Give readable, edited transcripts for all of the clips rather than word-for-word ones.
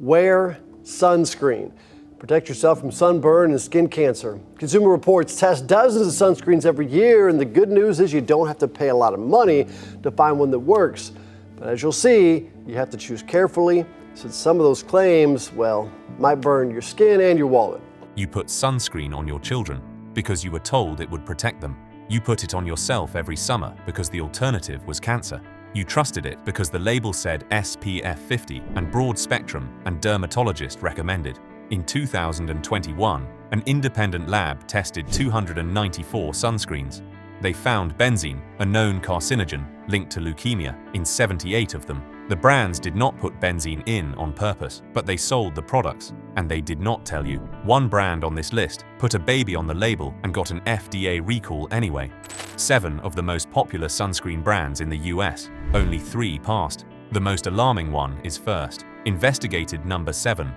Wear sunscreen. Protect yourself from sunburn and skin cancer. Consumer Reports tests dozens of sunscreens every year, and the good news is you don't have to pay a lot of money to find one that works. But as you'll see, you have to choose carefully, since some of those claims, well, might burn your skin and your wallet. You put sunscreen on your children because you were told it would protect them. You put it on yourself every summer because the alternative was cancer. You trusted it because the label said SPF 50 and broad spectrum and dermatologist recommended. In 2021, an independent lab tested 294 sunscreens. They found benzene, a known carcinogen, linked to leukemia, in 78 of them. The brands did not put benzene in on purpose, but they sold the products, and they did not tell you. One brand on this list put a baby on the label and got an FDA recall anyway. 7 of the most popular sunscreen brands in the US, only 3 passed. The most alarming one is first. Investigated number 7.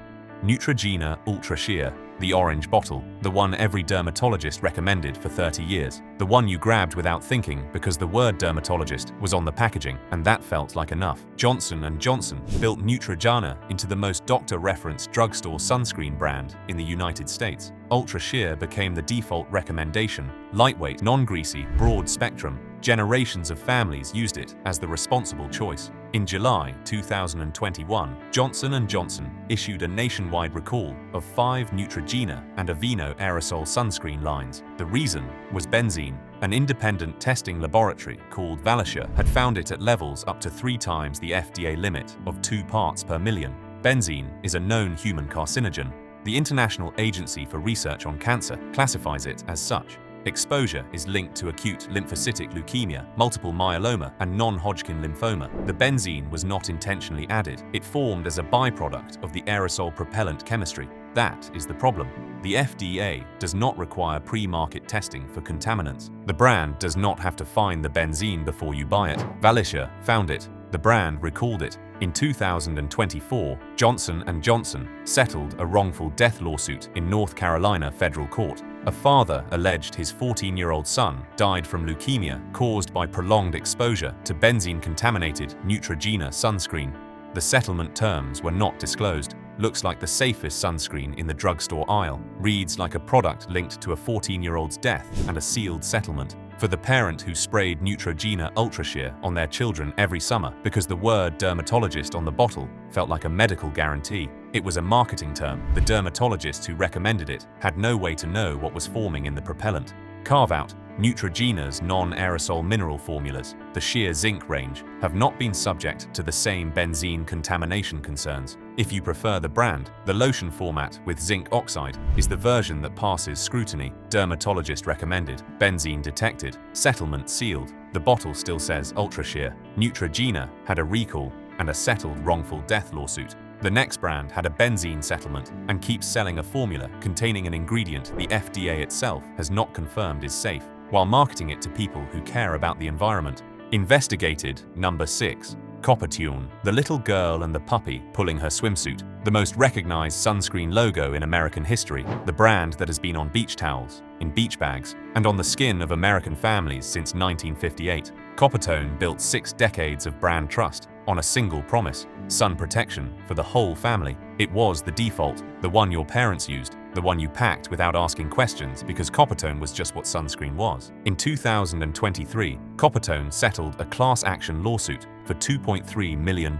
Neutrogena Ultra Sheer, the orange bottle, the one every dermatologist recommended for 30 years. The one you grabbed without thinking because the word dermatologist was on the packaging, and that felt like enough. Johnson & Johnson built Neutrogena into the most doctor-referenced drugstore sunscreen brand in the United States. Ultra Sheer became the default recommendation. Lightweight, non-greasy, broad spectrum. Generations of families used it as the responsible choice. In July 2021, Johnson & Johnson issued a nationwide recall of 5 Neutrogena and Aveeno aerosol sunscreen lines. The reason was benzene. An independent testing laboratory called Valisure had found it at levels up to 3 times the FDA limit of 2 parts per million. Benzene is a known human carcinogen. The International Agency for Research on Cancer classifies it as such. Exposure is linked to acute lymphocytic leukemia, multiple myeloma, and non-Hodgkin lymphoma. The benzene was not intentionally added. It formed as a byproduct of the aerosol propellant chemistry. That is the problem. The FDA does not require pre-market testing for contaminants. The brand does not have to find the benzene before you buy it. Valisure found it. The brand recalled it. In 2024, Johnson & Johnson settled a wrongful death lawsuit in North Carolina federal court. A father alleged his 14-year-old son died from leukemia caused by prolonged exposure to benzene-contaminated Neutrogena sunscreen. The settlement terms were not disclosed. Looks like the safest sunscreen in the drugstore aisle. Reads like a product linked to a 14-year-old's death and a sealed settlement. For the parent who sprayed Neutrogena Ultra Sheer on their children every summer because the word dermatologist on the bottle felt like a medical guarantee. It was a marketing term. The dermatologists who recommended it had no way to know what was forming in the propellant. Carve out. Neutrogena's non-aerosol mineral formulas, the sheer zinc range, have not been subject to the same benzene contamination concerns. If you prefer the brand, the lotion format with zinc oxide is the version that passes scrutiny. Dermatologist recommended, benzene detected, settlement sealed. The bottle still says Ultra Sheer. Neutrogena had a recall and a settled wrongful death lawsuit. The next brand had a benzene settlement and keeps selling a formula containing an ingredient the FDA itself has not confirmed is safe, while marketing it to people who care about the environment. Investigated number 6. Coppertone, the little girl and the puppy pulling her swimsuit, the most recognized sunscreen logo in American history, the brand that has been on beach towels, in beach bags, and on the skin of American families since 1958. Coppertone built 6 decades of brand trust on a single promise: sun protection for the whole family. It was the default, the one your parents used, the one you packed without asking questions because Coppertone was just what sunscreen was. In 2023, Coppertone settled a class action lawsuit for $2.3 million.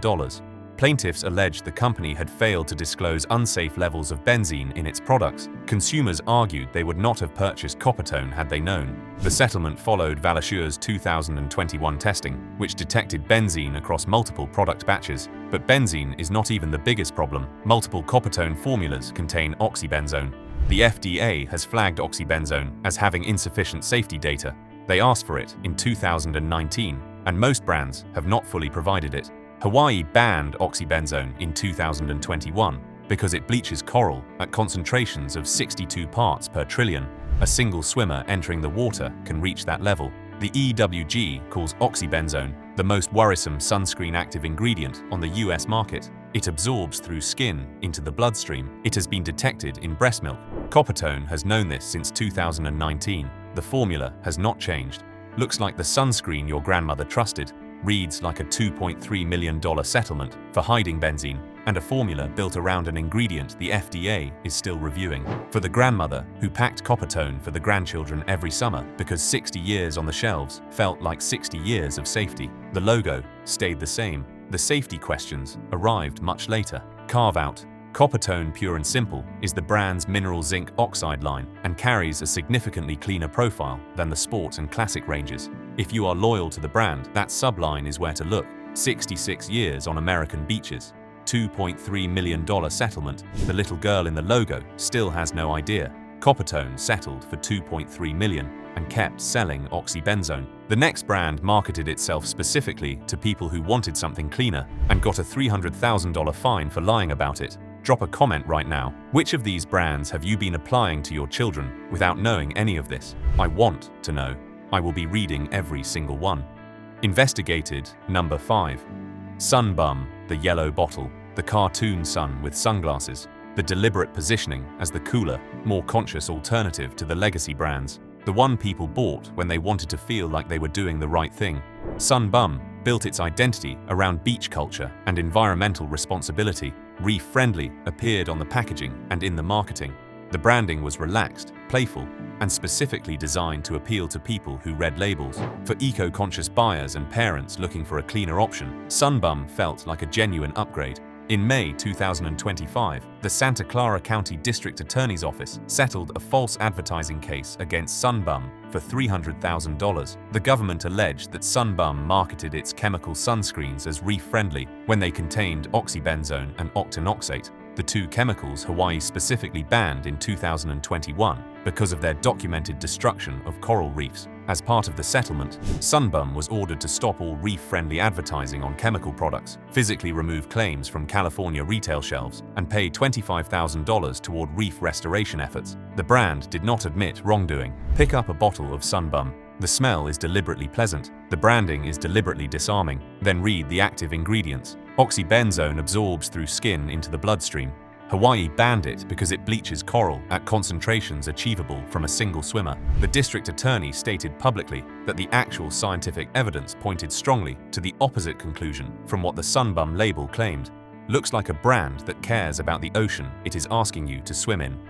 Plaintiffs alleged the company had failed to disclose unsafe levels of benzene in its products. Consumers argued they would not have purchased Coppertone had they known. The settlement followed Valisure's 2021 testing, which detected benzene across multiple product batches. But benzene is not even the biggest problem. Multiple Coppertone formulas contain oxybenzone. The FDA has flagged oxybenzone as having insufficient safety data. They asked for it in 2019, and most brands have not fully provided it. Hawaii banned oxybenzone in 2021 because it bleaches coral at concentrations of 62 parts per trillion. A single swimmer entering the water can reach that level. The EWG calls oxybenzone the most worrisome sunscreen active ingredient on the US market. It absorbs through skin into the bloodstream. It has been detected in breast milk. Coppertone has known this since 2019. The formula has not changed. Looks like the sunscreen your grandmother trusted. Reads like a $2.3 million settlement for hiding benzene and a formula built around an ingredient the FDA is still reviewing. For the grandmother who packed Coppertone for the grandchildren every summer because 60 years on the shelves felt like 60 years of safety, the logo stayed the same. The safety questions arrived much later. Carve out. Coppertone Pure and Simple is the brand's mineral zinc oxide line and carries a significantly cleaner profile than the sport and classic ranges. If you are loyal to the brand, that subline is where to look. 66 years on American beaches. $2.3 million settlement. The little girl in the logo still has no idea. Coppertone settled for $2.3 million and kept selling oxybenzone. The next brand marketed itself specifically to people who wanted something cleaner and got a $300,000 fine for lying about it. Drop a comment right now. Which of these brands have you been applying to your children without knowing any of this? I want to know. I will be reading every single one. Investigated number 5. Sunbum, the yellow bottle, the cartoon sun with sunglasses, the deliberate positioning as the cooler, more conscious alternative to the legacy brands, the one people bought when they wanted to feel like they were doing the right thing. Sunbum built its identity around beach culture and environmental responsibility. Reef-friendly appeared on the packaging and in the marketing. The branding was relaxed, playful, and specifically designed to appeal to people who read labels. For eco-conscious buyers and parents looking for a cleaner option, Sunbum felt like a genuine upgrade. In May 2025, the Santa Clara County District Attorney's Office settled a false advertising case against Sunbum for $300,000. The government alleged that Sunbum marketed its chemical sunscreens as reef-friendly when they contained oxybenzone and octinoxate, the two chemicals Hawaii specifically banned in 2021 because of their documented destruction of coral reefs. As part of the settlement, Sunbum was ordered to stop all reef-friendly advertising on chemical products, physically remove claims from California retail shelves, and pay $25,000 toward reef restoration efforts. The brand did not admit wrongdoing. Pick up a bottle of Sunbum. The smell is deliberately pleasant. The branding is deliberately disarming. Then read the active ingredients. Oxybenzone absorbs through skin into the bloodstream. Hawaii banned it because it bleaches coral at concentrations achievable from a single swimmer. The district attorney stated publicly that the actual scientific evidence pointed strongly to the opposite conclusion from what the Sunbum label claimed. Looks like a brand that cares about the ocean it is asking you to swim in.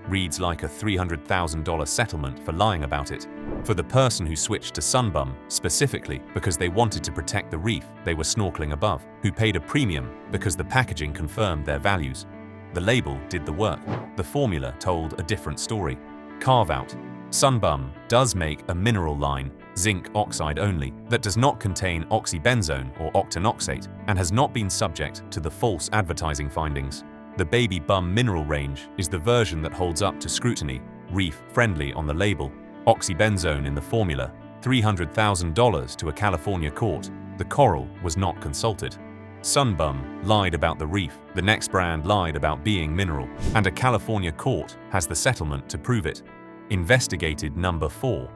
Reads like a $300,000 settlement for lying about it. For the person who switched to Sunbum specifically because they wanted to protect the reef they were snorkeling above, who paid a premium because the packaging confirmed their values. The label did the work. The formula told a different story. Carve out. Sunbum does make a mineral line, zinc oxide only, that does not contain oxybenzone or octinoxate and has not been subject to the false advertising findings. The Baby Bum mineral range is the version that holds up to scrutiny, reef-friendly on the label, oxybenzone in the formula, $300,000 to a California court. The coral was not consulted. Sunbum lied about the reef, the next brand lied about being mineral, and a California court has the settlement to prove it. Investigated number 4.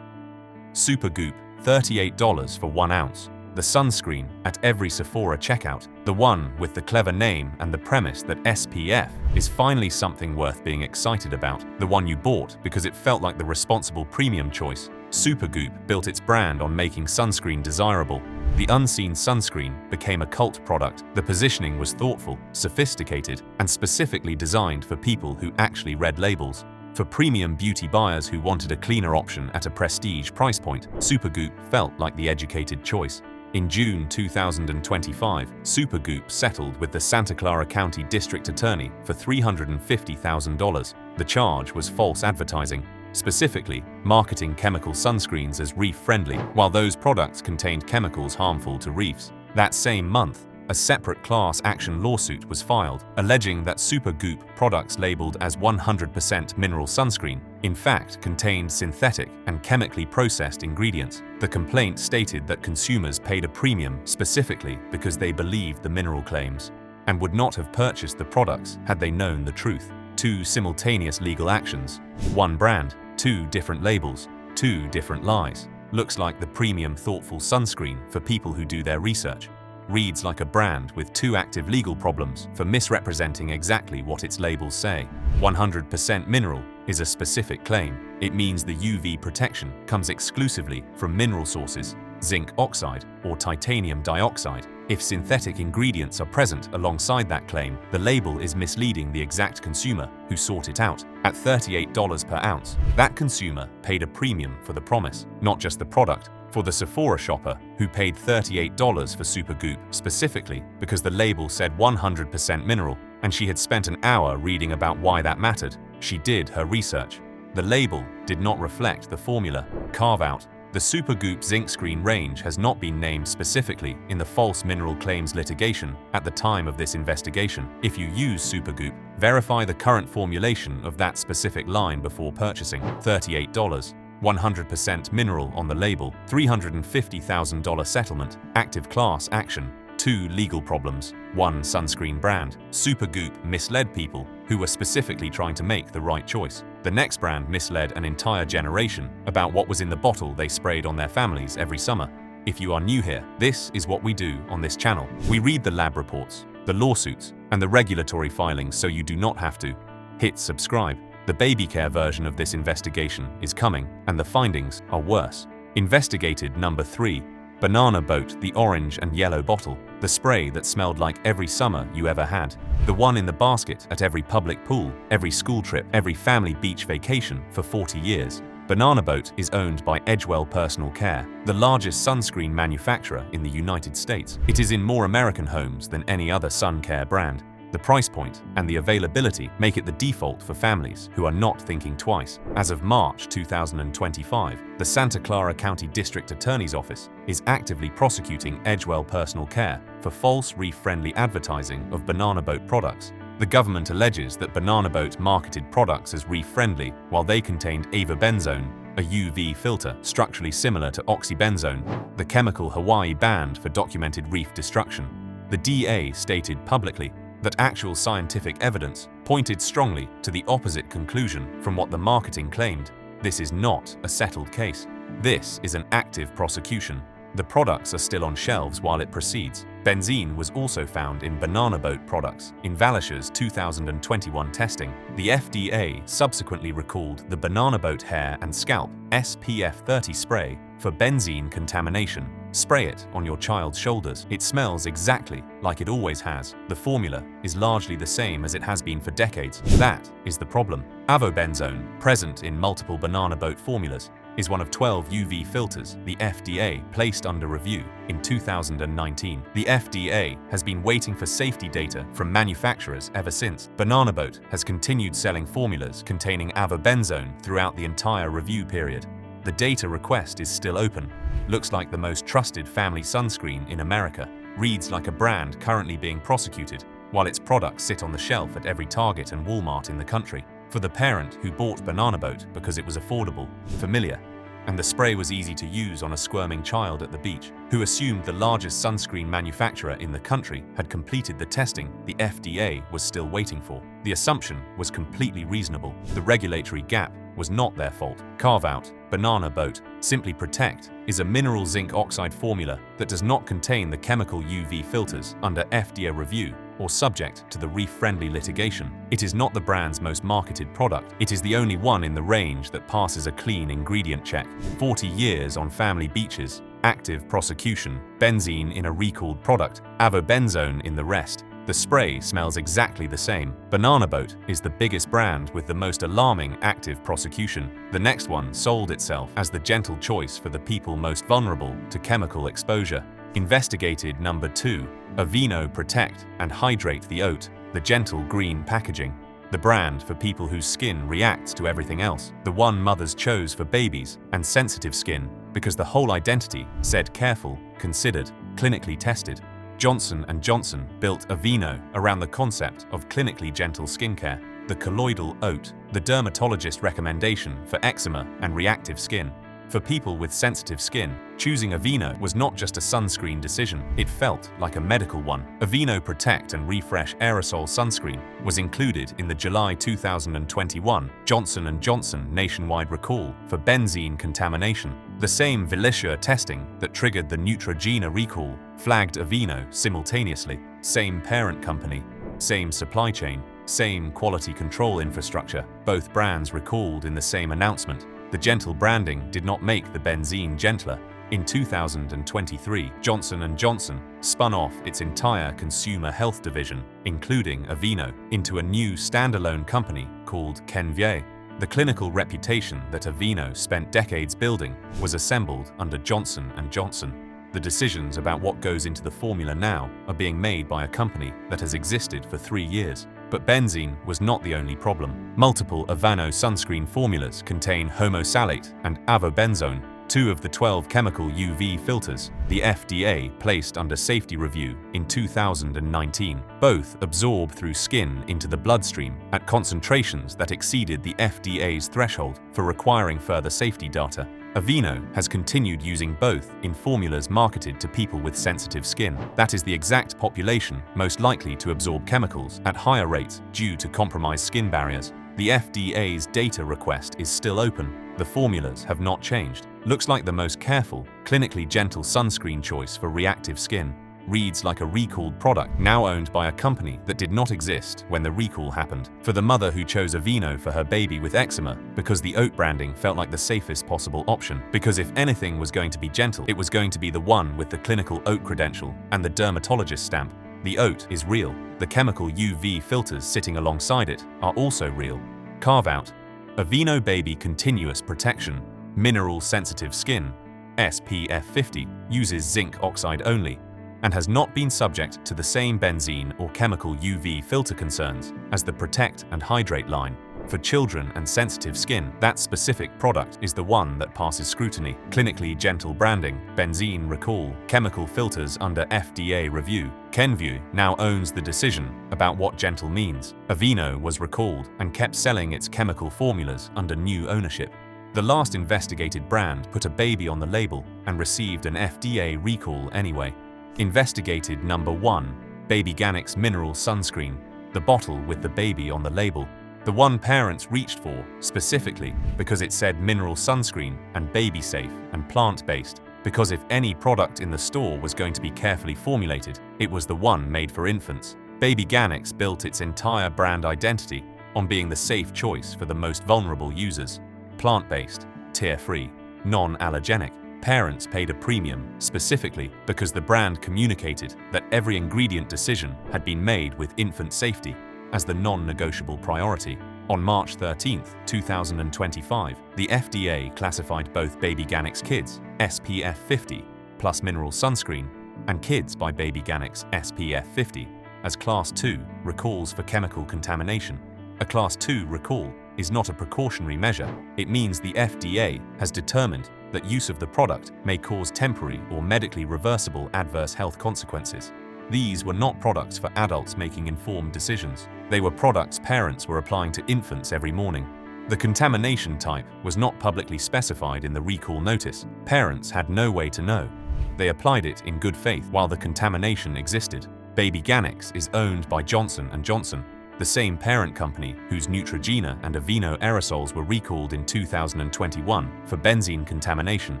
Supergoop, $38 for 1 ounce. The sunscreen at every Sephora checkout, the one with the clever name and the premise that SPF is finally something worth being excited about, the one you bought because it felt like the responsible premium choice. Supergoop built its brand on making sunscreen desirable. The unseen sunscreen became a cult product. The positioning was thoughtful, sophisticated, and specifically designed for people who actually read labels. For premium beauty buyers who wanted a cleaner option at a prestige price point, Supergoop felt like the educated choice. In June 2025, Supergoop settled with the Santa Clara County District Attorney for $350,000. The charge was false advertising, specifically marketing chemical sunscreens as reef-friendly, while those products contained chemicals harmful to reefs. That same month, a separate class action lawsuit was filed, alleging that Supergoop products labeled as 100% mineral sunscreen, in fact, contained synthetic and chemically processed ingredients. The complaint stated that consumers paid a premium specifically because they believed the mineral claims and would not have purchased the products had they known the truth. 2 simultaneous legal actions, 1 brand, 2 different labels, 2 different lies. Looks like the premium thoughtful sunscreen for people who do their research. Reads like a brand with 2 active legal problems for misrepresenting exactly what its labels say. 100% mineral is a specific claim. It means the UV protection comes exclusively from mineral sources. zinc oxide, or titanium dioxide. If synthetic ingredients are present alongside that claim, the label is misleading the exact consumer who sought it out. At $38 per ounce, that consumer paid a premium for the promise, not just the product. For the Sephora shopper who paid $38 for Supergoop specifically because the label said 100% mineral, and she had spent an hour reading about why that mattered, she did her research. The label did not reflect the formula. Carve-out. The Supergoop zinc screen range has not been named specifically in the false mineral claims litigation at the time of this investigation. If you use Supergoop, verify the current formulation of that specific line before purchasing. $38. 100% mineral on the label. $350,000 settlement. Active class action. 2 legal problems. 1 sunscreen brand. Supergoop misled people who were specifically trying to make the right choice. The next brand misled an entire generation about what was in the bottle they sprayed on their families every summer. If you are new here, this is what we do on this channel. We read the lab reports, the lawsuits, and the regulatory filings so you do not have to. Hit subscribe. The baby care version of this investigation is coming, and the findings are worse. Investigated number 3. Banana Boat, the orange and yellow bottle. The spray that smelled like every summer you ever had. The one in the basket at every public pool, every school trip, every family beach vacation for 40 years. Banana Boat is owned by Edgewell Personal Care, the largest sunscreen manufacturer in the United States. It is in more American homes than any other sun care brand. The price point and the availability make it the default for families who are not thinking twice. As of March 2025, the Santa Clara County District Attorney's Office is actively prosecuting Edgewell Personal Care for false reef-friendly advertising of Banana Boat products. The government alleges that Banana Boat marketed products as reef-friendly while they contained avobenzone, a UV filter structurally similar to oxybenzone, the chemical Hawaii banned for documented reef destruction. The DA stated publicly that actual scientific evidence pointed strongly to the opposite conclusion from what the marketing claimed. This is not a settled case. This is an active prosecution. The products are still on shelves while it proceeds. Benzene was also found in Banana Boat products in Valish's 2021 testing. The FDA subsequently recalled the Banana Boat Hair and Scalp SPF 30 spray for benzene contamination. Spray it on your child's shoulders. It smells exactly like it always has. The formula is largely the same as it has been for decades. That is the problem. Avobenzone, present in multiple Banana Boat formulas, is one of 12 UV filters the FDA placed under review in 2019. The FDA has been waiting for safety data from manufacturers ever since. Banana Boat has continued selling formulas containing avobenzone throughout the entire review period. The data request is still open. Looks like the most trusted family sunscreen in America. Reads like a brand currently being prosecuted, while its products sit on the shelf at every Target and Walmart in the country. For the parent who bought Banana Boat because it was affordable, familiar, and the spray was easy to use on a squirming child at the beach, who assumed the largest sunscreen manufacturer in the country had completed the testing the FDA was still waiting for. The assumption was completely reasonable. The regulatory gap was not their fault. Carve-out, Banana Boat, Simply Protect is a mineral zinc oxide formula that does not contain the chemical UV filters under FDA review or subject to the reef-friendly litigation. It is not the brand's most marketed product. It is the only one in the range that passes a clean ingredient check. 40 years on family beaches, active prosecution, benzene in a recalled product, avobenzone in the rest. The spray smells exactly the same. Banana Boat is the biggest brand with the most alarming active prosecution. The next one sold itself as the gentle choice for the people most vulnerable to chemical exposure. Investigated number 2. Aveeno Protect and Hydrate the Oat, the gentle green packaging. The brand for people whose skin reacts to everything else. The one mothers chose for babies and sensitive skin because the whole identity said careful, considered, clinically tested. Johnson & Johnson built Aveeno around the concept of clinically gentle skincare. The colloidal oat, the dermatologist recommendation for eczema and reactive skin. For people with sensitive skin, choosing Aveeno was not just a sunscreen decision, it felt like a medical one. Aveeno Protect and Refresh Aerosol Sunscreen was included in the July 2021 Johnson & Johnson nationwide recall for benzene contamination. The same Velisure testing that triggered the Neutrogena recall flagged Aveeno simultaneously. Same parent company, same supply chain, same quality control infrastructure, both brands recalled in the same announcement. The gentle branding did not make the benzene gentler. In 2023, Johnson & Johnson spun off its entire consumer health division, including Aveeno, into a new standalone company called Skinvestigation. The clinical reputation that Aveeno spent decades building was assembled under Johnson & Johnson. The decisions about what goes into the formula now are being made by a company that has existed for 3 years. But benzene was not the only problem. Multiple Aveeno sunscreen formulas contain homosalate and avobenzone, 2 of the 12 chemical UV filters the FDA placed under safety review in 2019. Both absorb through skin into the bloodstream at concentrations that exceeded the FDA's threshold for requiring further safety data. Aveeno has continued using both in formulas marketed to people with sensitive skin. That is the exact population most likely to absorb chemicals at higher rates due to compromised skin barriers. The FDA's data request is still open. The formulas have not changed. Looks like the most careful, clinically gentle sunscreen choice for reactive skin. Reads like a recalled product now owned by a company that did not exist when the recall happened. For the mother who chose Aveeno for her baby with eczema because the oat branding felt like the safest possible option. Because if anything was going to be gentle, it was going to be the one with the clinical oat credential and the dermatologist stamp. The oat is real. The chemical UV filters sitting alongside it are also real. Carve out. Aveeno Baby Continuous Protection, Mineral Sensitive Skin, SPF 50, uses zinc oxide only, and has not been subject to the same benzene or chemical UV filter concerns as the Protect and Hydrate line. For children and sensitive skin, that specific product is the one that passes scrutiny. Clinically gentle branding, benzene recall, chemical filters under FDA review. Skinvestigation now owns the decision about what gentle means. Aveeno was recalled and kept selling its chemical formulas under new ownership. The last investigated brand put a baby on the label and received an FDA recall anyway. Investigated number 1, BabyGanics Mineral Sunscreen, the bottle with the baby on the label. The one parents reached for, specifically because it said mineral sunscreen and baby safe and plant-based, because if any product in the store was going to be carefully formulated, it was the one made for infants. BabyGanics built its entire brand identity on being the safe choice for the most vulnerable users. Plant-based, tear-free, non-allergenic. Parents paid a premium specifically because the brand communicated that every ingredient decision had been made with infant safety as the non-negotiable priority. On March 13, 2025, the FDA classified both BabyGanics Kids SPF 50 plus mineral sunscreen and Kids by BabyGanics SPF 50 as Class 2 recalls for chemical contamination. A Class 2 recall is not a precautionary measure. It means the FDA has determined that use of the product may cause temporary or medically reversible adverse health consequences. These were not products for adults making informed decisions. They were products parents were applying to infants every morning. The contamination type was not publicly specified in the recall notice. Parents had no way to know. They applied it in good faith while the contamination existed. BabyGanics is owned by Johnson & Johnson, the same parent company whose Neutrogena and Aveeno aerosols were recalled in 2021 for benzene contamination.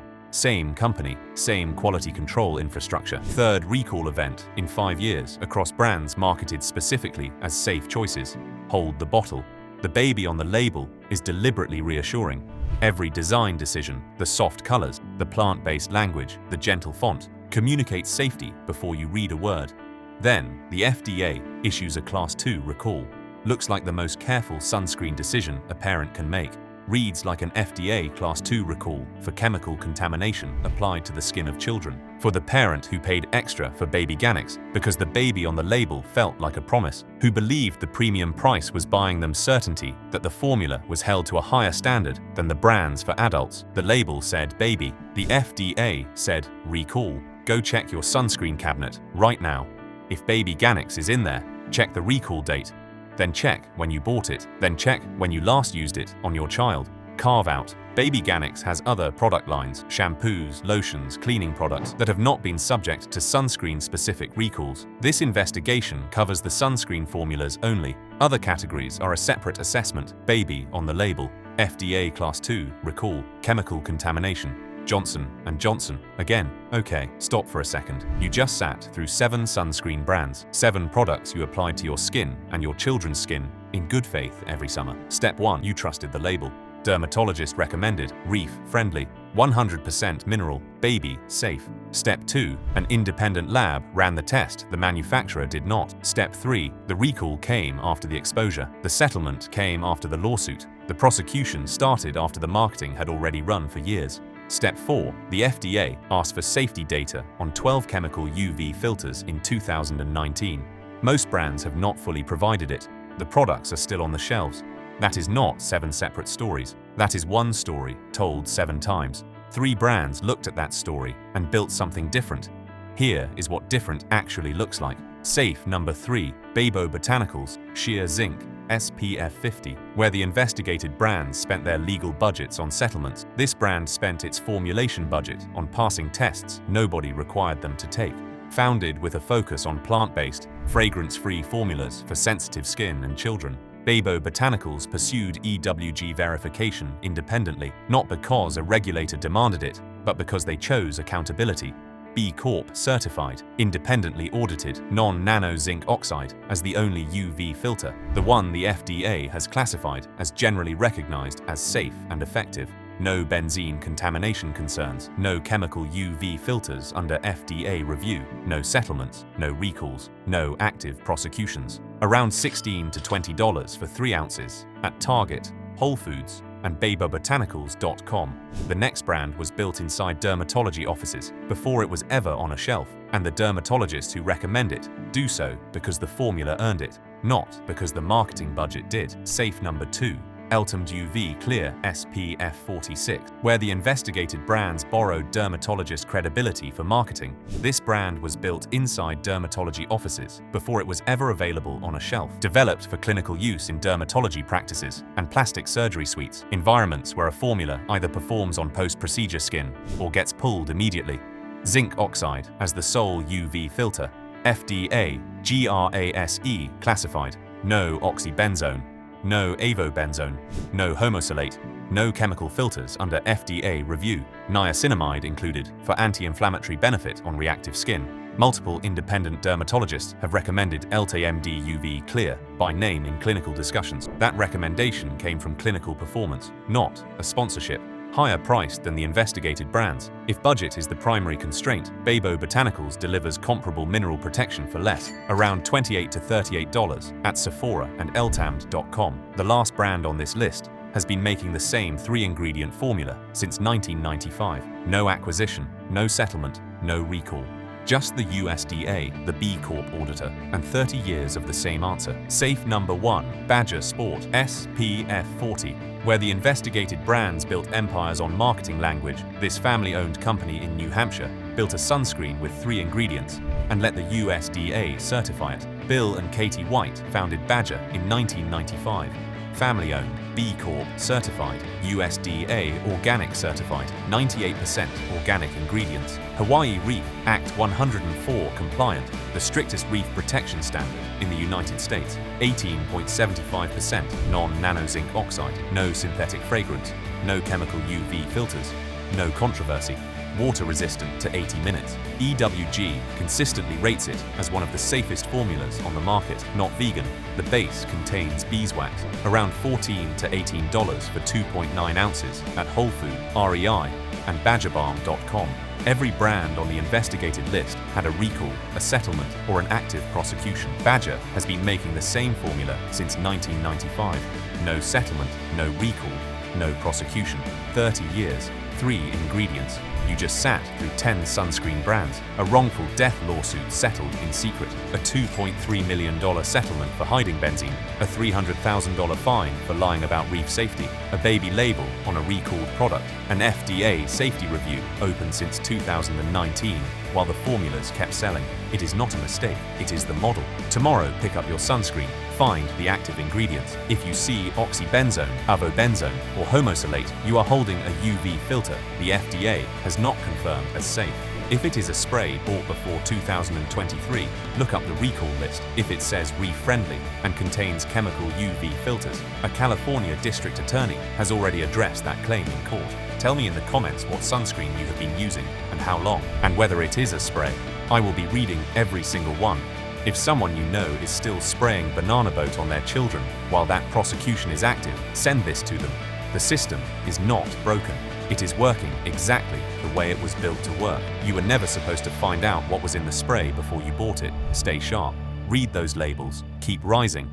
Same company, same quality control infrastructure. Third recall event in 5 years across brands marketed specifically as safe choices. Hold the bottle. The baby on the label is deliberately reassuring. Every design decision, the soft colors, the plant-based language, the gentle font, communicates safety before you read a word. Then, the FDA issues a Class 2 recall. Looks like the most careful sunscreen decision a parent can make. Reads like an FDA Class 2 recall for chemical contamination applied to the skin of children. For the parent who paid extra for BabyGanics because the baby on the label felt like a promise, who believed the premium price was buying them certainty that the formula was held to a higher standard than the brands for adults. The label said baby. The FDA said recall. Go check your sunscreen cabinet right now. If BabyGanics is in there, check the recall date. Then check when you bought it. Then check when you last used it on your child. Carve out. BabyGanics has other product lines, shampoos, lotions, cleaning products that have not been subject to sunscreen-specific recalls. This investigation covers the sunscreen formulas only. Other categories are a separate assessment. Baby on the label. FDA Class 2 recall. Chemical contamination. Johnson & Johnson. Again, okay, stop for a second. You just sat through 7 sunscreen brands, 7 products you applied to your skin and your children's skin in good faith every summer. Step 1, you trusted the label. Dermatologist recommended, reef-friendly, 100% mineral, baby, safe. Step 2. An independent lab ran the test, the manufacturer did not. Step 3. The recall came after the exposure. The settlement came after the lawsuit. The prosecution started after the marketing had already run for years. Step 4. The FDA asked for safety data on 12 chemical UV filters in 2019. Most brands have not fully provided it. The products are still on the shelves. That is not 7 separate stories. That is one story told 7 times. 3 brands looked at that story and built something different. Here is what different actually looks like. Safe number 3, BabyGanics, sheer zinc, SPF 50, where the investigated brands spent their legal budgets on settlements. This brand spent its formulation budget on passing tests nobody required them to take. Founded with a focus on plant-based, fragrance-free formulas for sensitive skin and children, BabyGanics pursued EWG verification independently, not because a regulator demanded it, but because they chose accountability. B Corp certified, independently audited, non-nano zinc oxide as the only UV filter, the one the FDA has classified as generally recognized as safe and effective. No benzene contamination concerns, no chemical UV filters under FDA review, no settlements, no recalls, no active prosecutions. Around $16 to $20 for 3 ounces at Target, Whole Foods, and BabyGanics.com. The next brand was built inside dermatology offices before it was ever on a shelf, and the dermatologists who recommend it do so because the formula earned it, not because the marketing budget did. Safe number 2. Ultimate UV Clear SPF 46, where the investigated brands borrowed dermatologist credibility for marketing. This brand was built inside dermatology offices before it was ever available on a shelf. Developed for clinical use in dermatology practices and plastic surgery suites, environments where a formula either performs on post-procedure skin or gets pulled immediately. Zinc oxide as the sole UV filter. FDA, GRASE classified. No oxybenzone. No avobenzone, no homosalate, no chemical filters under FDA review. Niacinamide included for anti-inflammatory benefit on reactive skin. Multiple independent dermatologists have recommended LTMD UV Clear by name in clinical discussions. That recommendation came from clinical performance, not a sponsorship. Higher priced than the investigated brands. If budget is the primary constraint, BabyGanics delivers comparable mineral protection for less, around $28 to $38 at Sephora and Eltamd.com. The last brand on this list has been making the same 3-ingredient formula since 1995. No acquisition, no settlement, no recall. Just the USDA, the B Corp auditor, and 30 years of the same answer. Safe number 1, Badger Sport, SPF 40. Where the investigated brands built empires on marketing language, this family-owned company in New Hampshire built a sunscreen with 3 ingredients and let the USDA certify it. Bill and Katie White founded Badger in 1995. Family-owned, B Corp certified, USDA organic certified, 98% organic ingredients. Hawaii Reef Act 104 compliant, the strictest reef protection standard in the United States. 18.75% non-nano zinc oxide, no synthetic fragrance, no chemical UV filters, no controversy. Water resistant to 80 minutes. EWG consistently rates it as one of the safest formulas on the market, not vegan. The base contains beeswax, around $14 to $18 for 2.9 ounces at Whole Food, REI, and BadgerBalm.com. Every brand on the investigated list had a recall, a settlement, or an active prosecution. Badger has been making the same formula since 1995. No settlement, no recall, no prosecution. 30 years, 3 ingredients. You just sat through 10 sunscreen brands. A wrongful death lawsuit settled in secret. A $2.3 million settlement for hiding benzene. A $300,000 fine for lying about reef safety. A baby label on a recalled product. An FDA safety review open since 2019 while the formulas kept selling. It is not a mistake, it is the model. Tomorrow, pick up your sunscreen. Find the active ingredients. If you see oxybenzone, avobenzone, or homosalate, you are holding a UV filter the FDA has not confirmed as safe. If it is a spray bought before 2023, look up the recall list. If it says reef-friendly and contains chemical UV filters, a California district attorney has already addressed that claim in court. Tell me in the comments what sunscreen you have been using and how long, and whether it is a spray. I will be reading every single one. If someone you know is still spraying banana boat on their children while that prosecution is active, send this to them. The system is not broken. It is working exactly the way it was built to work. You were never supposed to find out what was in the spray before you bought it. Stay sharp. Read those labels. Keep rising.